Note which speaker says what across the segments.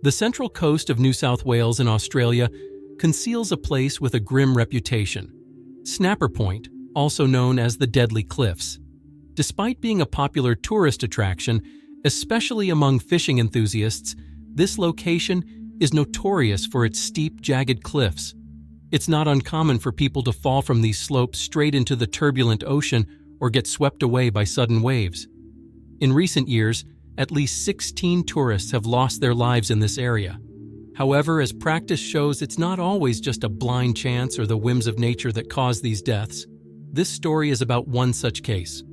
Speaker 1: The central coast of New South Wales in Australia conceals a place with a grim reputation, Snapper Point, also known as the Deadly Cliffs. Despite being a popular tourist attraction, especially among fishing enthusiasts, this location is notorious for its steep, jagged cliffs. It's not uncommon for people to fall from these slopes straight into the turbulent ocean or get swept away by sudden waves. In recent years, at least 16 tourists have lost their lives in this area. However, as practice shows, it's not always just a blind chance or the whims of nature that cause these deaths. This story is about one such case.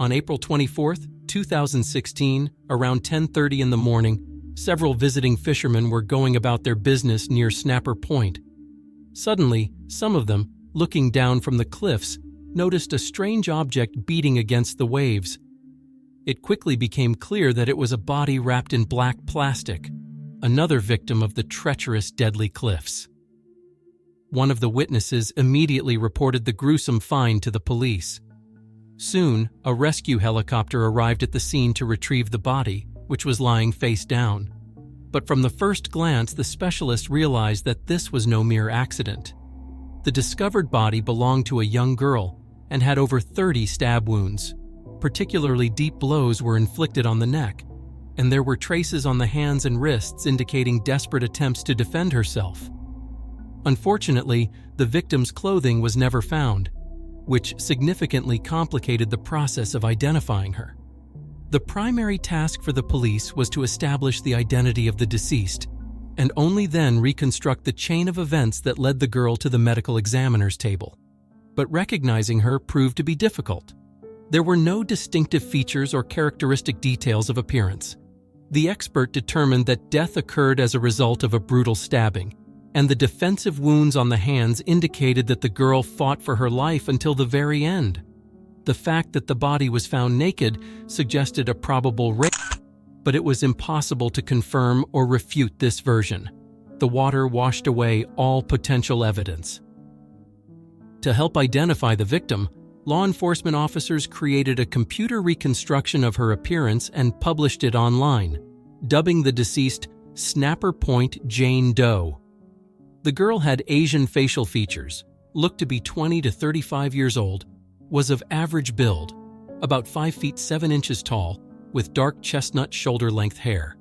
Speaker 1: On April 24, 2016, around 10:30 in the morning, several visiting fishermen were going about their business near Snapper Point. Suddenly, some of them, looking down from the cliffs, noticed a strange object beating against the waves. It quickly became clear that it was a body wrapped in black plastic, another victim of the treacherous Deadly Cliffs. One of the witnesses immediately reported the gruesome find to the police. Soon, a rescue helicopter arrived at the scene to retrieve the body, which was lying face down. But from the first glance, the specialist realized that this was no mere accident. The discovered body belonged to a young girl and had over 30 stab wounds. Particularly deep blows were inflicted on the neck, and there were traces on the hands and wrists indicating desperate attempts to defend herself. Unfortunately, the victim's clothing was never found, which significantly complicated the process of identifying her. The primary task for the police was to establish the identity of the deceased, and only then reconstruct the chain of events that led the girl to the medical examiner's table. But recognizing her proved to be difficult. There were no distinctive features or characteristic details of appearance. The expert determined that death occurred as a result of a brutal stabbing, and the defensive wounds on the hands indicated that the girl fought for her life until the very end. The fact that the body was found naked suggested a probable rape, but it was impossible to confirm or refute this version. The water washed away all potential evidence. To help identify the victim, law enforcement officers created a computer reconstruction of her appearance and published it online, dubbing the deceased Snapper Point Jane Doe. The girl had Asian facial features, looked to be 20 to 35 years old, was of average build, about 5 feet 7 inches tall, with dark chestnut shoulder-length hair.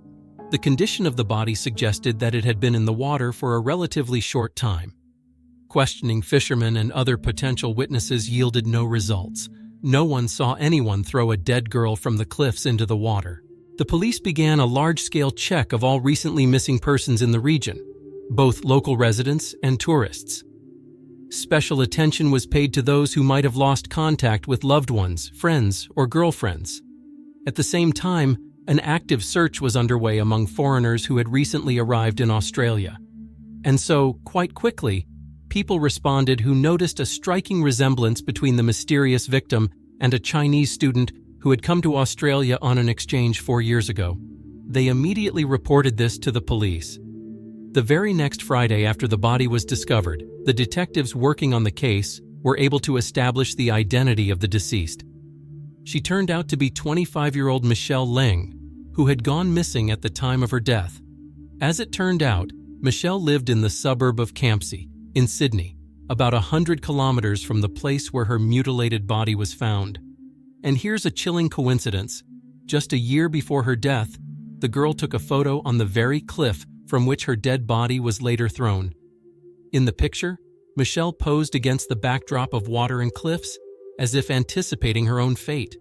Speaker 1: The condition of the body suggested that it had been in the water for a relatively short time. Questioning fishermen and other potential witnesses yielded no results. No one saw anyone throw a dead girl from the cliffs into the water. The police began a large-scale check of all recently missing persons in the region, both local residents and tourists. Special attention was paid to those who might have lost contact with loved ones, friends, or girlfriends. At the same time, an active search was underway among foreigners who had recently arrived in Australia. And so, quite quickly, people responded who noticed a striking resemblance between the mysterious victim and a Chinese student who had come to Australia on an exchange 4 years ago. They immediately reported this to the police. The very next Friday after the body was discovered, the detectives working on the case were able to establish the identity of the deceased. She turned out to be 25-year-old Michelle Leng, who had gone missing at the time of her death. As it turned out, Michelle lived in the suburb of Campsie, in Sydney, about 100 kilometers from the place where her mutilated body was found. And here's a chilling coincidence. Just a year before her death, the girl took a photo on the very cliff from which her dead body was later thrown. In the picture, Michelle posed against the backdrop of water and cliffs, as if anticipating her own fate.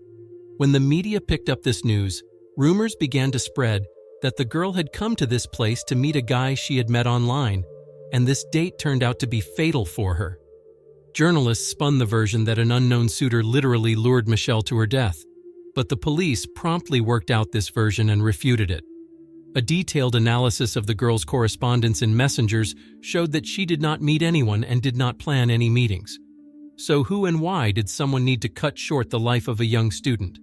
Speaker 1: When the media picked up this news, rumors began to spread that the girl had come to this place to meet a guy she had met online, and this date turned out to be fatal for her. Journalists spun the version that an unknown suitor literally lured Michelle to her death, but the police promptly worked out this version and refuted it. A detailed analysis of the girl's correspondence in messengers showed that she did not meet anyone and did not plan any meetings. So who and why did someone need to cut short the life of a young student?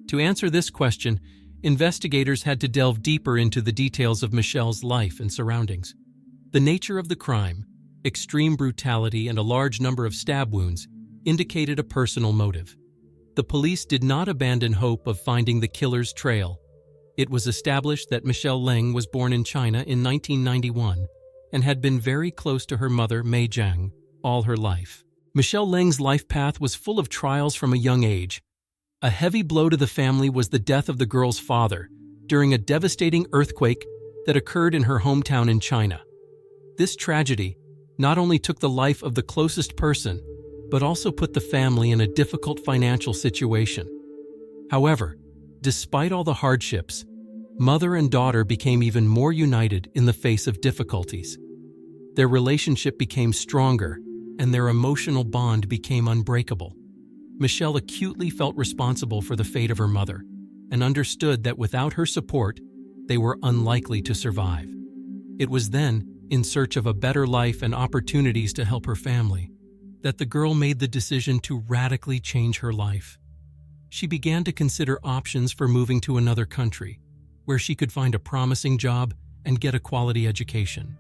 Speaker 1: To answer this question, investigators had to delve deeper into the details of Michelle's life and surroundings. The nature of the crime, extreme brutality, and a large number of stab wounds indicated a personal motive. The police did not abandon hope of finding the killer's trail. It was established that Michelle Leng was born in China in 1991 and had been very close to her mother, Mei Jiang, all her life. Michelle Leng's life path was full of trials from a young age. A heavy blow to the family was the death of the girl's father during a devastating earthquake that occurred in her hometown in China. This tragedy not only took the life of the closest person, but also put the family in a difficult financial situation. However, despite all the hardships, mother and daughter became even more united in the face of difficulties. Their relationship became stronger, and their emotional bond became unbreakable. Michelle acutely felt responsible for the fate of her mother and understood that without her support, they were unlikely to survive. It was then, in search of a better life and opportunities to help her family, that the girl made the decision to radically change her life. She began to consider options for moving to another country, where she could find a promising job and get a quality education.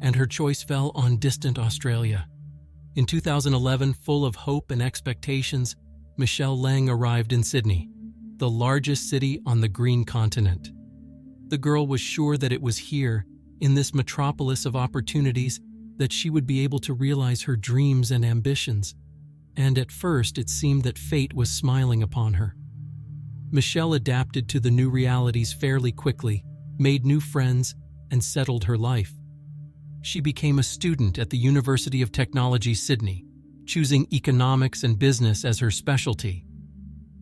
Speaker 1: And her choice fell on distant Australia. In 2011, full of hope and expectations, Michelle Leng arrived in Sydney, the largest city on the green continent. The girl was sure that it was here, in this metropolis of opportunities, that she would be able to realize her dreams and ambitions. And at first, it seemed that fate was smiling upon her. Michelle adapted to the new realities fairly quickly, made new friends, and settled her life. She became a student at the University of Technology, Sydney, choosing economics and business as her specialty.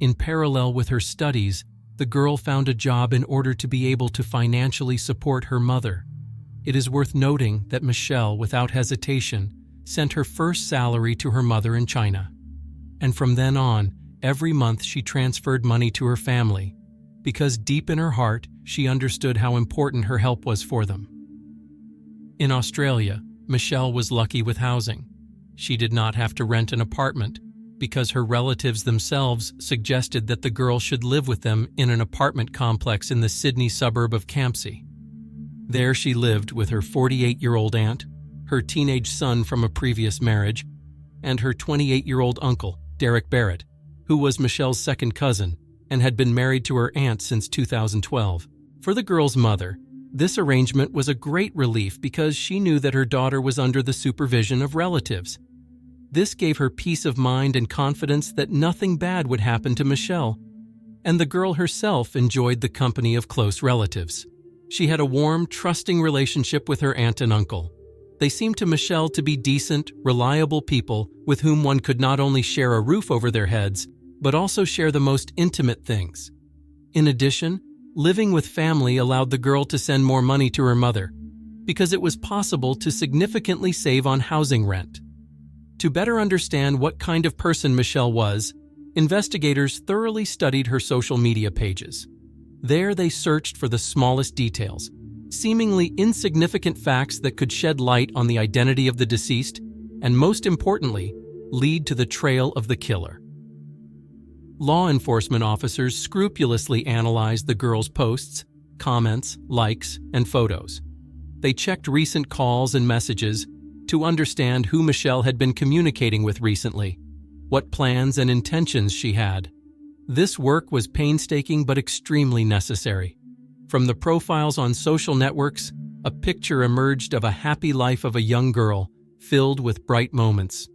Speaker 1: In parallel with her studies, the girl found a job in order to be able to financially support her mother. It is worth noting that Michelle, without hesitation, sent her first salary to her mother in China. And from then on, every month she transferred money to her family, because deep in her heart, she understood how important her help was for them. In Australia, Michelle was lucky with housing. She did not have to rent an apartment, because her relatives themselves suggested that the girl should live with them in an apartment complex in the Sydney suburb of Campsie. There she lived with her 48-year-old aunt, her teenage son from a previous marriage, and her 28-year-old uncle, Derek Barrett, who was Michelle's second cousin and had been married to her aunt since 2012. For the girl's mother, this arrangement was a great relief because she knew that her daughter was under the supervision of relatives. This gave her peace of mind and confidence that nothing bad would happen to Michelle, and the girl herself enjoyed the company of close relatives. She had a warm, trusting relationship with her aunt and uncle. They seemed to Michelle to be decent, reliable people with whom one could not only share a roof over their heads, but also share the most intimate things. In addition, living with family allowed the girl to send more money to her mother, because it was possible to significantly save on housing rent. To better understand what kind of person Michelle was, investigators thoroughly studied her social media pages. There they searched for the smallest details, seemingly insignificant facts that could shed light on the identity of the deceased, and most importantly, lead to the trail of the killer. Law enforcement officers scrupulously analyzed the girl's posts, comments, likes, and photos. They checked recent calls and messages to understand who Michelle had been communicating with recently, what plans and intentions she had. This work was painstaking but extremely necessary. From the profiles on social networks, a picture emerged of a happy life of a young girl, filled with bright moments.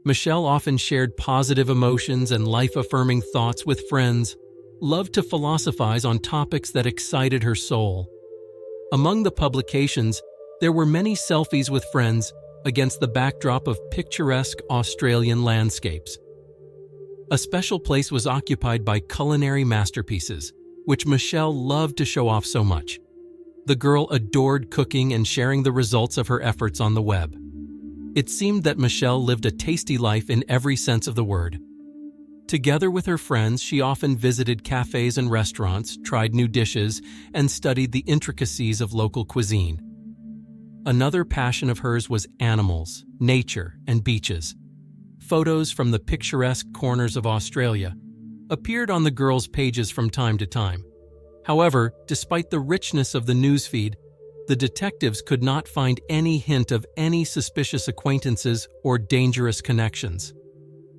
Speaker 1: Michelle often shared positive emotions and life-affirming thoughts with friends, loved to philosophize on topics that excited her soul. Among the publications, there were many selfies with friends against the backdrop of picturesque Australian landscapes. A special place was occupied by culinary masterpieces, which Michelle loved to show off so much. The girl adored cooking and sharing the results of her efforts on the web. It seemed that Michelle lived a tasty life in every sense of the word. Together with her friends, she often visited cafes and restaurants, tried new dishes, and studied the intricacies of local cuisine. Another passion of hers was animals, nature, and beaches. Photos from the picturesque corners of Australia appeared on the girl's pages from time to time. However, despite the richness of the newsfeed, the detectives could not find any hint of any suspicious acquaintances or dangerous connections.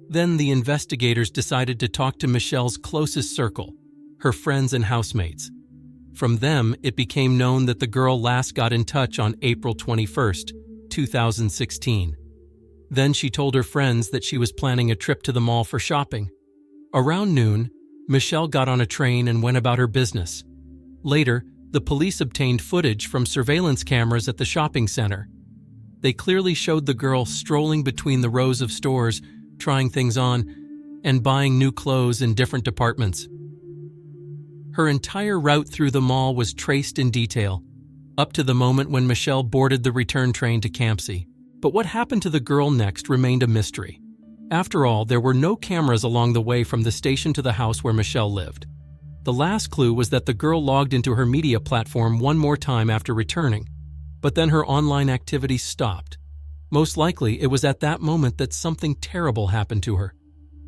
Speaker 1: Then the investigators decided to talk to Michelle's closest circle, her friends and housemates. From them, it became known that the girl last got in touch on April 21st, 2016. Then she told her friends that she was planning a trip to the mall for shopping. Around noon, Michelle got on a train and went about her business. Later, the police obtained footage from surveillance cameras at the shopping center. They clearly showed the girl strolling between the rows of stores, trying things on, and buying new clothes in different departments. Her entire route through the mall was traced in detail, up to the moment when Michelle boarded the return train to Campsie. But what happened to the girl next remained a mystery. After all, there were no cameras along the way from the station to the house where Michelle lived. The last clue was that the girl logged into her media platform one more time after returning, but then her online activity stopped. Most likely, it was at that moment that something terrible happened to her.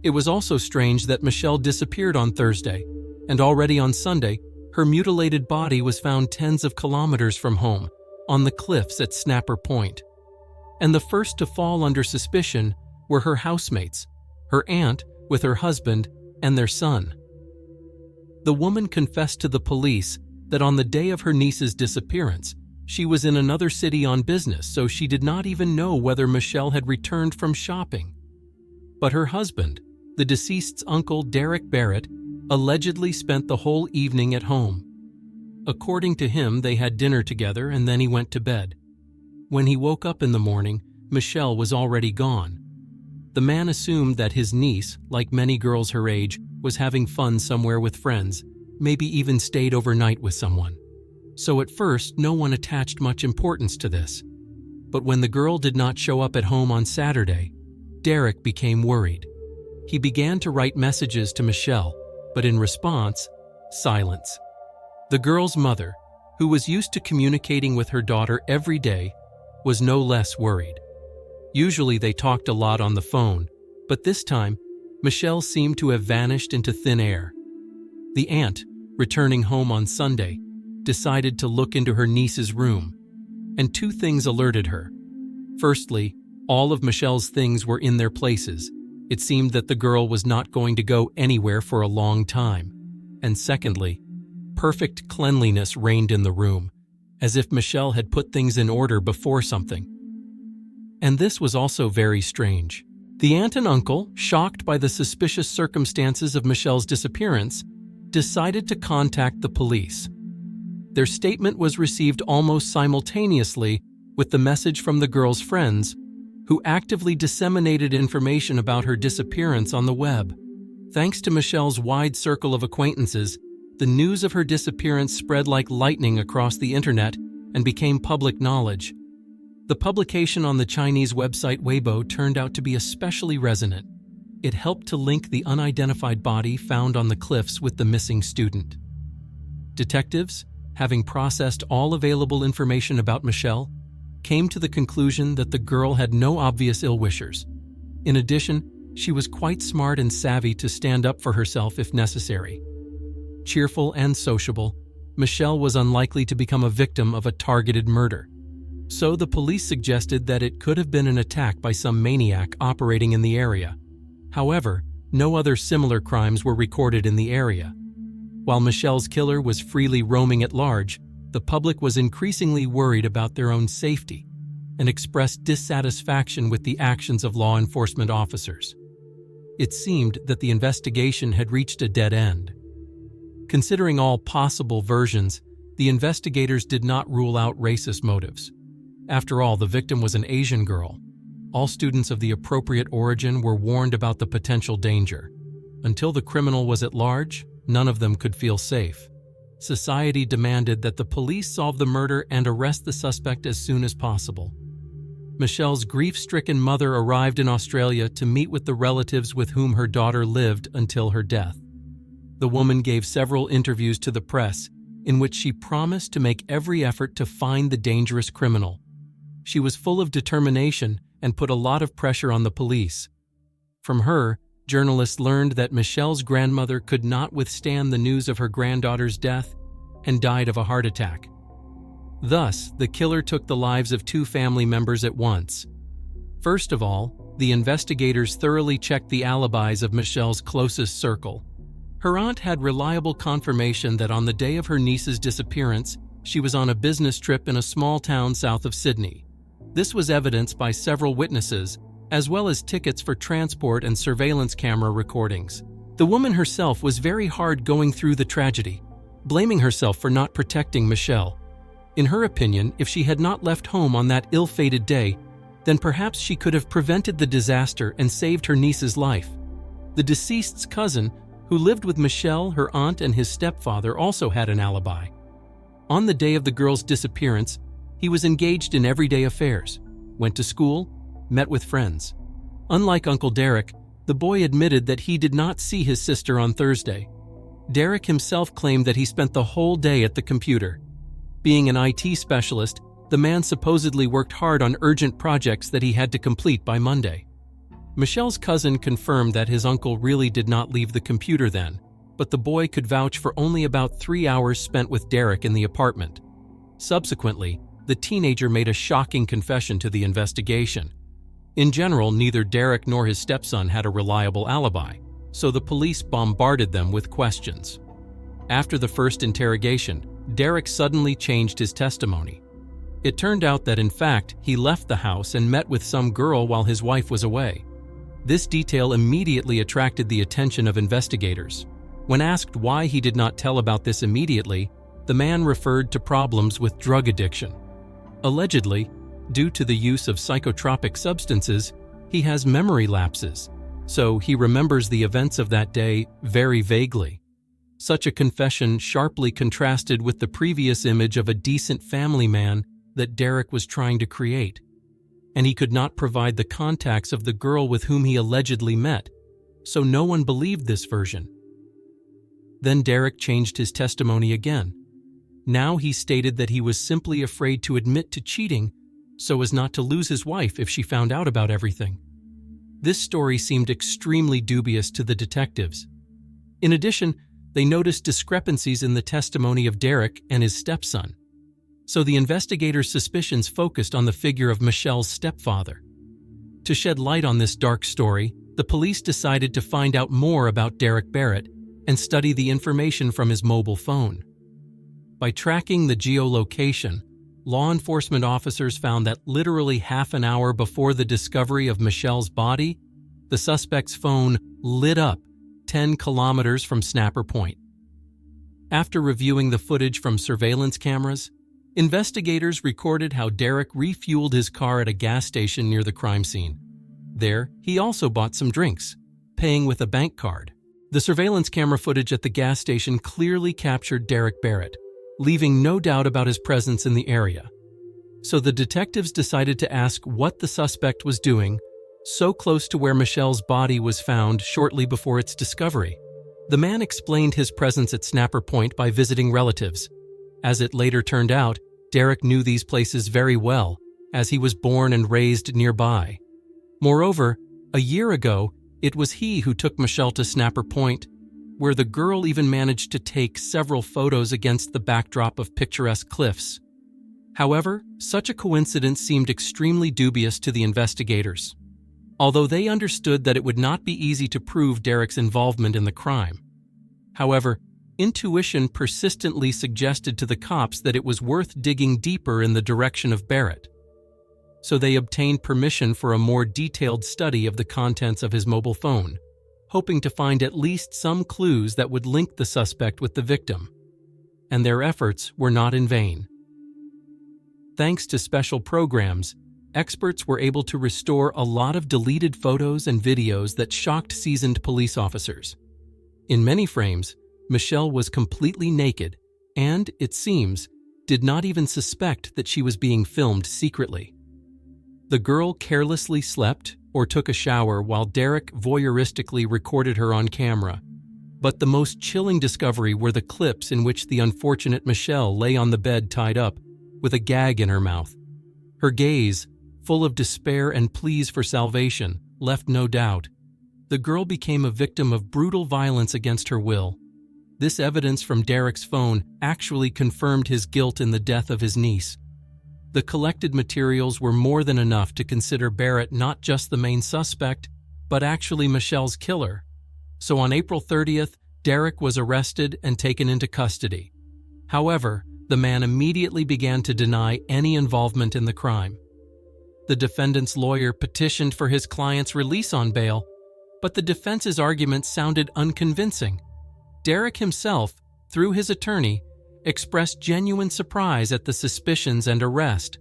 Speaker 1: It was also strange that Michelle disappeared on Thursday, and already on Sunday, her mutilated body was found tens of kilometers from home, on the cliffs at Snapper Point. And the first to fall under suspicion were her housemates, her aunt with her husband and their son. The woman confessed to the police that on the day of her niece's disappearance, she was in another city on business, so she did not even know whether Michelle had returned from shopping. But her husband, the deceased's uncle Derek Barrett, allegedly spent the whole evening at home. According to him, they had dinner together and then he went to bed. When he woke up in the morning, Michelle was already gone. The man assumed that his niece, like many girls her age, was having fun somewhere with friends, maybe even stayed overnight with someone. So at first, no one attached much importance to this. But when the girl did not show up at home on Saturday, Derek became worried. He began to write messages to Michelle, but in response, silence. The girl's mother, who was used to communicating with her daughter every day, was no less worried. Usually they talked a lot on the phone, but this time, Michelle seemed to have vanished into thin air. The aunt, returning home on Sunday, decided to look into her niece's room, and two things alerted her. Firstly, all of Michelle's things were in their places. It seemed that the girl was not going to go anywhere for a long time. And secondly, perfect cleanliness reigned in the room, as if Michelle had put things in order before something. And this was also very strange. The aunt and uncle, shocked by the suspicious circumstances of Michelle's disappearance, decided to contact the police. Their statement was received almost simultaneously with the message from the girl's friends, who actively disseminated information about her disappearance on the web. Thanks to Michelle's wide circle of acquaintances, the news of her disappearance spread like lightning across the internet and became public knowledge. The publication on the Chinese website Weibo turned out to be especially resonant. It helped to link the unidentified body found on the cliffs with the missing student. Detectives, having processed all available information about Michelle, came to the conclusion that the girl had no obvious ill-wishers. In addition, she was quite smart and savvy to stand up for herself if necessary. Cheerful and sociable, Michelle was unlikely to become a victim of a targeted murder. So the police suggested that it could have been an attack by some maniac operating in the area. However, no other similar crimes were recorded in the area. While Michelle's killer was freely roaming at large, the public was increasingly worried about their own safety and expressed dissatisfaction with the actions of law enforcement officers. It seemed that the investigation had reached a dead end. Considering all possible versions, the investigators did not rule out racist motives. After all, the victim was an Asian girl. All students of the appropriate origin were warned about the potential danger. Until the criminal was at large, none of them could feel safe. Society demanded that the police solve the murder and arrest the suspect as soon as possible. Michelle's grief-stricken mother arrived in Australia to meet with the relatives with whom her daughter lived until her death. The woman gave several interviews to the press in which she promised to make every effort to find the dangerous criminal. She was full of determination and put a lot of pressure on the police. From her, journalists learned that Michelle's grandmother could not withstand the news of her granddaughter's death and died of a heart attack. Thus, the killer took the lives of two family members at once. First of all, the investigators thoroughly checked the alibis of Michelle's closest circle. Her aunt had reliable confirmation that on the day of her niece's disappearance, she was on a business trip in a small town south of Sydney. This was evidenced by several witnesses, as well as tickets for transport and surveillance camera recordings. The woman herself was very hard going through the tragedy, blaming herself for not protecting Michelle. In her opinion, if she had not left home on that ill-fated day, then perhaps she could have prevented the disaster and saved her niece's life. The deceased's cousin, who lived with Michelle, her aunt, and his stepfather, also had an alibi. On the day of the girl's disappearance, he was engaged in everyday affairs, went to school, met with friends. Unlike Uncle Derek, the boy admitted that he did not see his sister on Thursday. Derek himself claimed that he spent the whole day at the computer. Being an IT specialist, the man supposedly worked hard on urgent projects that he had to complete by Monday. Michelle's cousin confirmed that his uncle really did not leave the computer then, but the boy could vouch for only about 3 hours spent with Derek in the apartment. Subsequently, the teenager made a shocking confession to the investigation. In general, neither Derek nor his stepson had a reliable alibi, so the police bombarded them with questions. After the first interrogation, Derek suddenly changed his testimony. It turned out that in fact, he left the house and met with some girl while his wife was away. This detail immediately attracted the attention of investigators. When asked why he did not tell about this immediately, the man referred to problems with drug addiction. Allegedly, due to the use of psychotropic substances, he has memory lapses, so he remembers the events of that day very vaguely. Such a confession sharply contrasted with the previous image of a decent family man that Derek was trying to create, and he could not provide the contacts of the girl with whom he allegedly met, so no one believed this version. Then Derek changed his testimony again. Now he stated that he was simply afraid to admit to cheating so as not to lose his wife if she found out about everything. This story seemed extremely dubious to the detectives. In addition, they noticed discrepancies in the testimony of Derek and his stepson. So the investigators' suspicions focused on the figure of Michelle's stepfather. To shed light on this dark story, the police decided to find out more about Derek Barrett and study the information from his mobile phone. By tracking the geolocation, law enforcement officers found that literally half an hour before the discovery of Michelle's body, the suspect's phone lit up 10 kilometers from Snapper Point. After reviewing the footage from surveillance cameras, investigators recorded how Derek refueled his car at a gas station near the crime scene. There, he also bought some drinks, paying with a bank card. The surveillance camera footage at the gas station clearly captured Derek Barrett, leaving no doubt about his presence in the area. So the detectives decided to ask what the suspect was doing so close to where Michelle's body was found shortly before its discovery. The man explained his presence at Snapper Point by visiting relatives. As it later turned out, Derek knew these places very well, as he was born and raised nearby. Moreover, a year ago, it was he who took Michelle to Snapper Point, where the girl even managed to take several photos against the backdrop of picturesque cliffs. However, such a coincidence seemed extremely dubious to the investigators, although they understood that it would not be easy to prove Derek's involvement in the crime. However, intuition persistently suggested to the cops that it was worth digging deeper in the direction of Barrett. So they obtained permission for a more detailed study of the contents of his mobile phone, hoping to find at least some clues that would link the suspect with the victim. And their efforts were not in vain. Thanks to special programs, experts were able to restore a lot of deleted photos and videos that shocked seasoned police officers. In many frames, Michelle was completely naked and, it seems, did not even suspect that she was being filmed secretly. The girl carelessly slept or took a shower while Derek voyeuristically recorded her on camera. But the most chilling discovery were the clips in which the unfortunate Michelle lay on the bed tied up, with a gag in her mouth. Her gaze, full of despair and pleas for salvation, left no doubt. The girl became a victim of brutal violence against her will. This evidence from Derek's phone actually confirmed his guilt in the death of his niece. The collected materials were more than enough to consider Barrett not just the main suspect, but actually Michelle's killer. So on April 30th, Derek was arrested and taken into custody. However, the man immediately began to deny any involvement in the crime. The defendant's lawyer petitioned for his client's release on bail, but the defense's argument sounded unconvincing. Derek himself, through his attorney, expressed genuine surprise at the suspicions and arrest.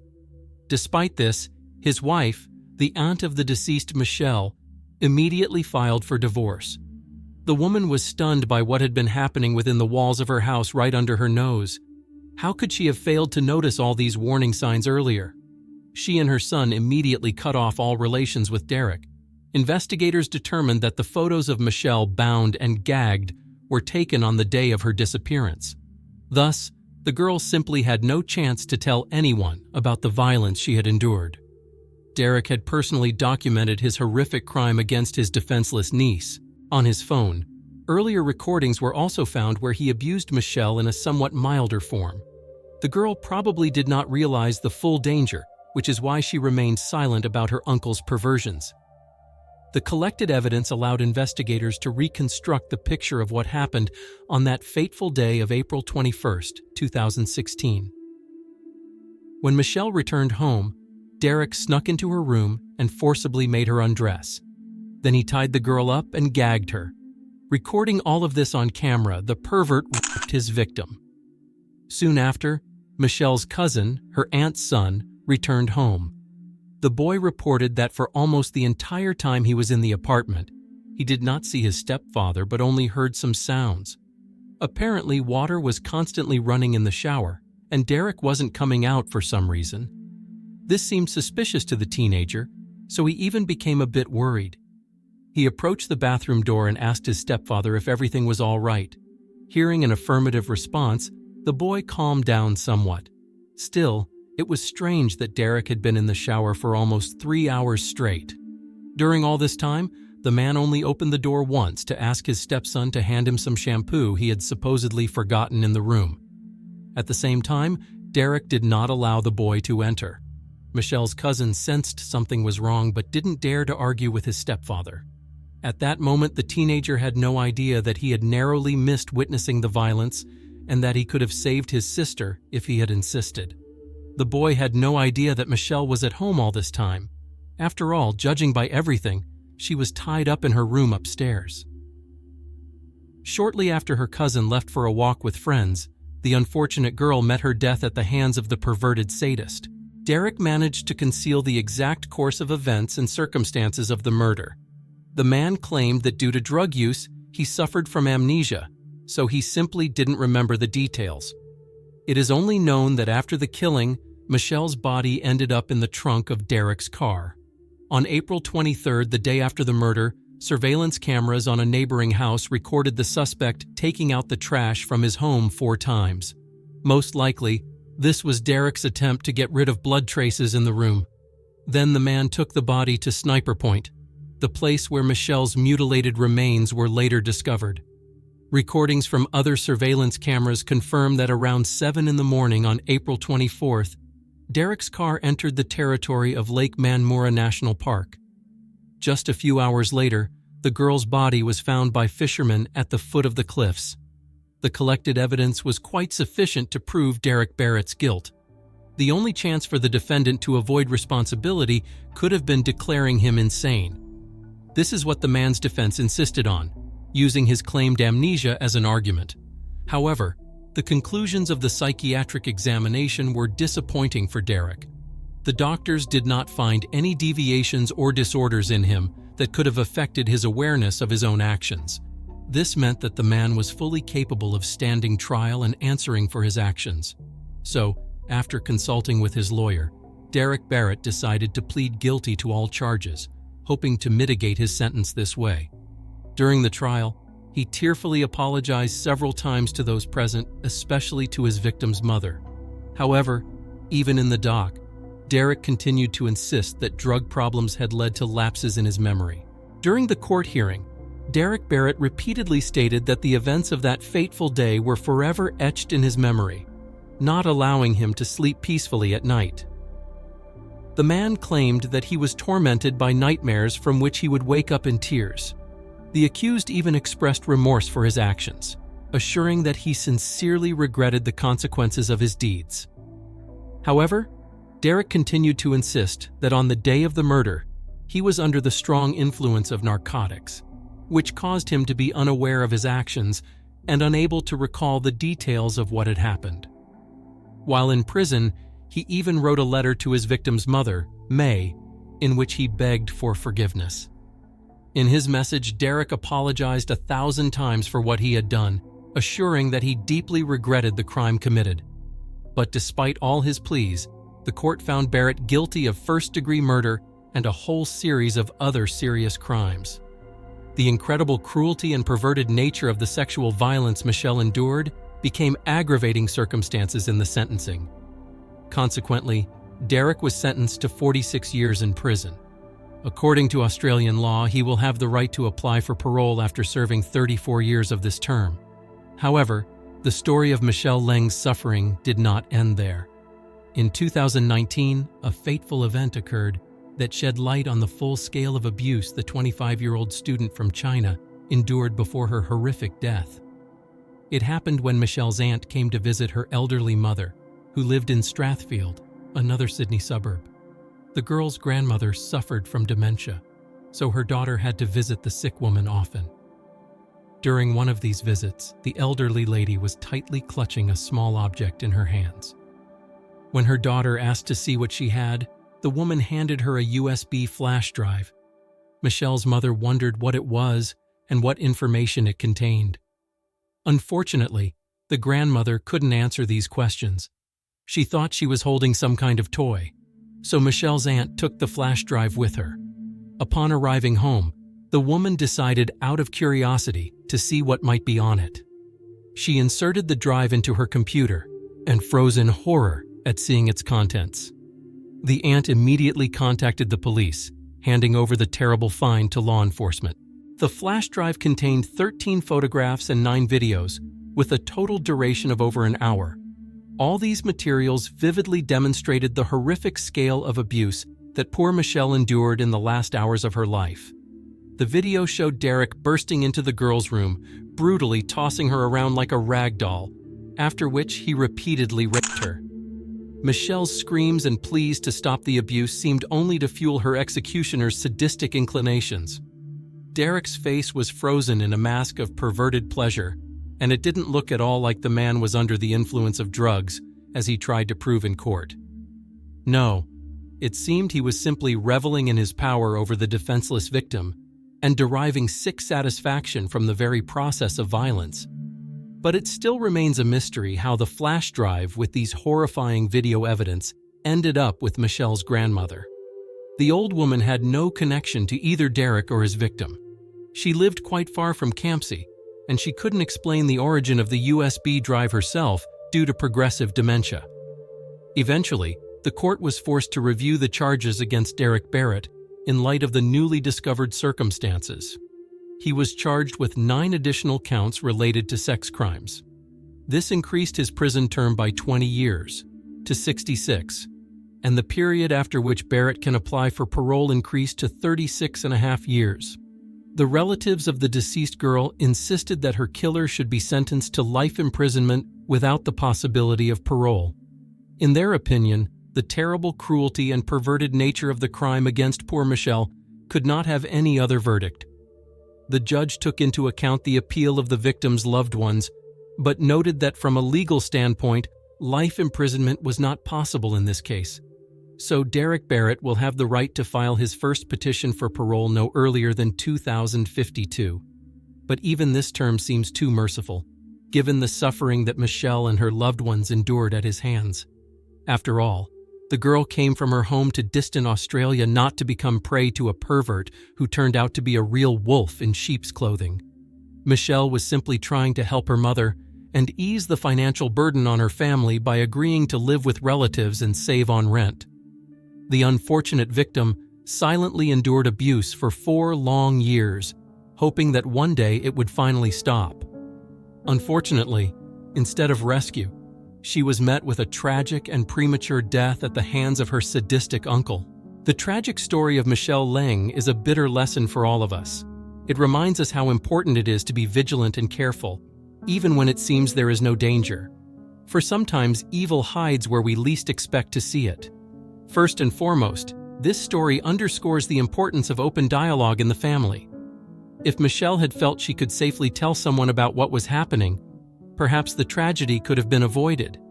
Speaker 1: Despite this, his wife, the aunt of the deceased Michelle, immediately filed for divorce. The woman was stunned by what had been happening within the walls of her house right under her nose. How could she have failed to notice all these warning signs earlier? She and her son immediately cut off all relations with Derek. Investigators determined that the photos of Michelle bound and gagged were taken on the day of her disappearance. Thus, the girl simply had no chance to tell anyone about the violence she had endured. Derek had personally documented his horrific crime against his defenseless niece. On his phone, earlier recordings were also found where he abused Michelle in a somewhat milder form. The girl probably did not realize the full danger, which is why she remained silent about her uncle's perversions. The collected evidence allowed investigators to reconstruct the picture of what happened on that fateful day of April 21, 2016. When Michelle returned home, Derek snuck into her room and forcibly made her undress. Then he tied the girl up and gagged her. Recording all of this on camera, the pervert raped his victim. Soon after, Michelle's cousin, her aunt's son, returned home. The boy reported that for almost the entire time he was in the apartment, he did not see his stepfather but only heard some sounds. Apparently, water was constantly running in the shower, and Derek wasn't coming out for some reason. This seemed suspicious to the teenager, so he even became a bit worried. He approached the bathroom door and asked his stepfather if everything was all right. Hearing an affirmative response, the boy calmed down somewhat. Still, it was strange that Derek had been in the shower for almost 3 hours straight. During all this time, the man only opened the door once to ask his stepson to hand him some shampoo he had supposedly forgotten in the room. At the same time, Derek did not allow the boy to enter. Michelle's cousin sensed something was wrong but didn't dare to argue with his stepfather. At that moment, the teenager had no idea that he had narrowly missed witnessing the violence and that he could have saved his sister if he had insisted. The boy had no idea that Michelle was at home all this time. After all, judging by everything, she was tied up in her room upstairs. Shortly after her cousin left for a walk with friends, the unfortunate girl met her death at the hands of the perverted sadist. Derek managed to conceal the exact course of events and circumstances of the murder. The man claimed that due to drug use, he suffered from amnesia, so he simply didn't remember the details. It is only known that after the killing, Michelle's body ended up in the trunk of Derek's car. On April 23, the day after the murder, surveillance cameras on a neighboring house recorded the suspect taking out the trash from his home 4 times. Most likely, this was Derek's attempt to get rid of blood traces in the room. Then the man took the body to Sniper Point, the place where Michelle's mutilated remains were later discovered. Recordings from other surveillance cameras confirm that around 7 in the morning on April 24th, Derek's car entered the territory of Lake Manmura National Park. Just a few hours later, the girl's body was found by fishermen at the foot of the cliffs. The collected evidence was quite sufficient to prove Derek Barrett's guilt. The only chance for the defendant to avoid responsibility could have been declaring him insane. This is what the man's defense insisted on, using his claimed amnesia as an argument. However, the conclusions of the psychiatric examination were disappointing for Derek. The doctors did not find any deviations or disorders in him that could have affected his awareness of his own actions. This meant that the man was fully capable of standing trial and answering for his actions. So, after consulting with his lawyer, Derek Barrett decided to plead guilty to all charges, hoping to mitigate his sentence this way. During the trial, he tearfully apologized several times to those present, especially to his victim's mother. However, even in the dock, Derek continued to insist that drug problems had led to lapses in his memory. During the court hearing, Derek Barrett repeatedly stated that the events of that fateful day were forever etched in his memory, not allowing him to sleep peacefully at night. The man claimed that he was tormented by nightmares from which he would wake up in tears. The accused even expressed remorse for his actions, assuring that he sincerely regretted the consequences of his deeds. However, Derek continued to insist that on the day of the murder, he was under the strong influence of narcotics, which caused him to be unaware of his actions and unable to recall the details of what had happened. While in prison, he even wrote a letter to his victim's mother, May, in which he begged for forgiveness. In his message, Derek apologized 1,000 times for what he had done, assuring that he deeply regretted the crime committed. But despite all his pleas, the court found Barrett guilty of first-degree murder and a whole series of other serious crimes. The incredible cruelty and perverted nature of the sexual violence Michelle endured became aggravating circumstances in the sentencing. Consequently, Derek was sentenced to 46 years in prison. According to Australian law, he will have the right to apply for parole after serving 34 years of this term. However, the story of Michelle Leng's suffering did not end there. In 2019, a fateful event occurred that shed light on the full scale of abuse the 25-year-old student from China endured before her horrific death. It happened when Michelle's aunt came to visit her elderly mother, who lived in Strathfield, another Sydney suburb. The girl's grandmother suffered from dementia, so her daughter had to visit the sick woman often. During one of these visits, the elderly lady was tightly clutching a small object in her hands. When her daughter asked to see what she had, the woman handed her a USB flash drive. Michelle's mother wondered what it was and what information it contained. Unfortunately, the grandmother couldn't answer these questions. She thought she was holding some kind of toy, so Michelle's aunt took the flash drive with her. Upon arriving home, the woman decided out of curiosity to see what might be on it. She inserted the drive into her computer and froze in horror at seeing its contents. The aunt immediately contacted the police, handing over the terrible find to law enforcement. The flash drive contained 13 photographs and 9 videos, with a total duration of over an hour. All these materials vividly demonstrated the horrific scale of abuse that poor Michelle endured in the last hours of her life. The video showed Derek bursting into the girl's room, brutally tossing her around like a rag doll, after which he repeatedly raped her. Michelle's screams and pleas to stop the abuse seemed only to fuel her executioner's sadistic inclinations. Derek's face was frozen in a mask of perverted pleasure, and it didn't look at all like the man was under the influence of drugs, as he tried to prove in court. No, it seemed he was simply reveling in his power over the defenseless victim and deriving sick satisfaction from the very process of violence. But it still remains a mystery how the flash drive with these horrifying video evidence ended up with Michelle's grandmother. The old woman had no connection to either Derek or his victim. She lived quite far from Campsie, and she couldn't explain the origin of the USB drive herself due to progressive dementia. Eventually, the court was forced to review the charges against Derek Barrett in light of the newly discovered circumstances. He was charged with 9 additional counts related to sex crimes. This increased his prison term by 20 years, to 66, and the period after which Barrett can apply for parole increased to 36.5 years. The relatives of the deceased girl insisted that her killer should be sentenced to life imprisonment without the possibility of parole. In their opinion, the terrible cruelty and perverted nature of the crime against poor Michelle could not have any other verdict. The judge took into account the appeal of the victim's loved ones, but noted that from a legal standpoint, life imprisonment was not possible in this case. So Derek Barrett will have the right to file his first petition for parole no earlier than 2052. But even this term seems too merciful, given the suffering that Michelle and her loved ones endured at his hands. After all, the girl came from her home to distant Australia not to become prey to a pervert who turned out to be a real wolf in sheep's clothing. Michelle was simply trying to help her mother and ease the financial burden on her family by agreeing to live with relatives and save on rent. The unfortunate victim silently endured abuse for 4 long years, hoping that one day it would finally stop. Unfortunately, instead of rescue, she was met with a tragic and premature death at the hands of her sadistic uncle. The tragic story of Michelle Leng is a bitter lesson for all of us. It reminds us how important it is to be vigilant and careful, even when it seems there is no danger. For sometimes evil hides where we least expect to see it. First and foremost, this story underscores the importance of open dialogue in the family. If Michelle had felt she could safely tell someone about what was happening, perhaps the tragedy could have been avoided.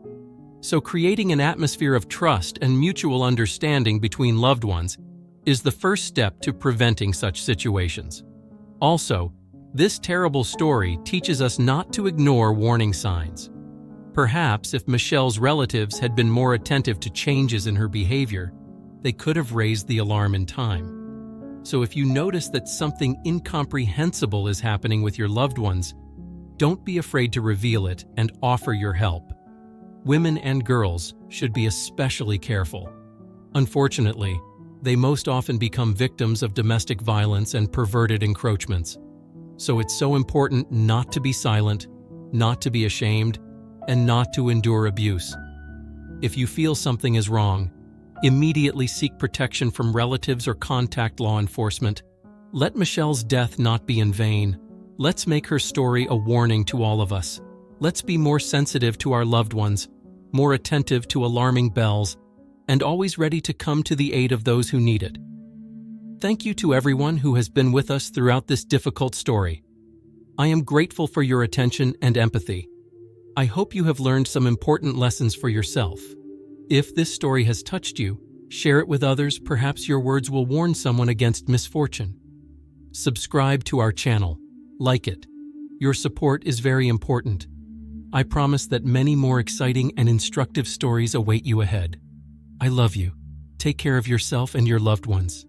Speaker 1: So creating an atmosphere of trust and mutual understanding between loved ones is the first step to preventing such situations. Also, this terrible story teaches us not to ignore warning signs. Perhaps if Michelle's relatives had been more attentive to changes in her behavior, they could have raised the alarm in time. So if you notice that something incomprehensible is happening with your loved ones, don't be afraid to reveal it and offer your help. Women and girls should be especially careful. Unfortunately, they most often become victims of domestic violence and perverted encroachments. So it's so important not to be silent, not to be ashamed, and not to endure abuse. If you feel something is wrong, immediately seek protection from relatives or contact law enforcement. Let Michelle's death not be in vain. Let's make her story a warning to all of us. Let's be more sensitive to our loved ones, more attentive to alarming bells, and always ready to come to the aid of those who need it. Thank you to everyone who has been with us throughout this difficult story. I am grateful for your attention and empathy. I hope you have learned some important lessons for yourself. If this story has touched you, share it with others. Perhaps your words will warn someone against misfortune. Subscribe to our channel. Like it. Your support is very important. I promise that many more exciting and instructive stories await you ahead. I love you. Take care of yourself and your loved ones.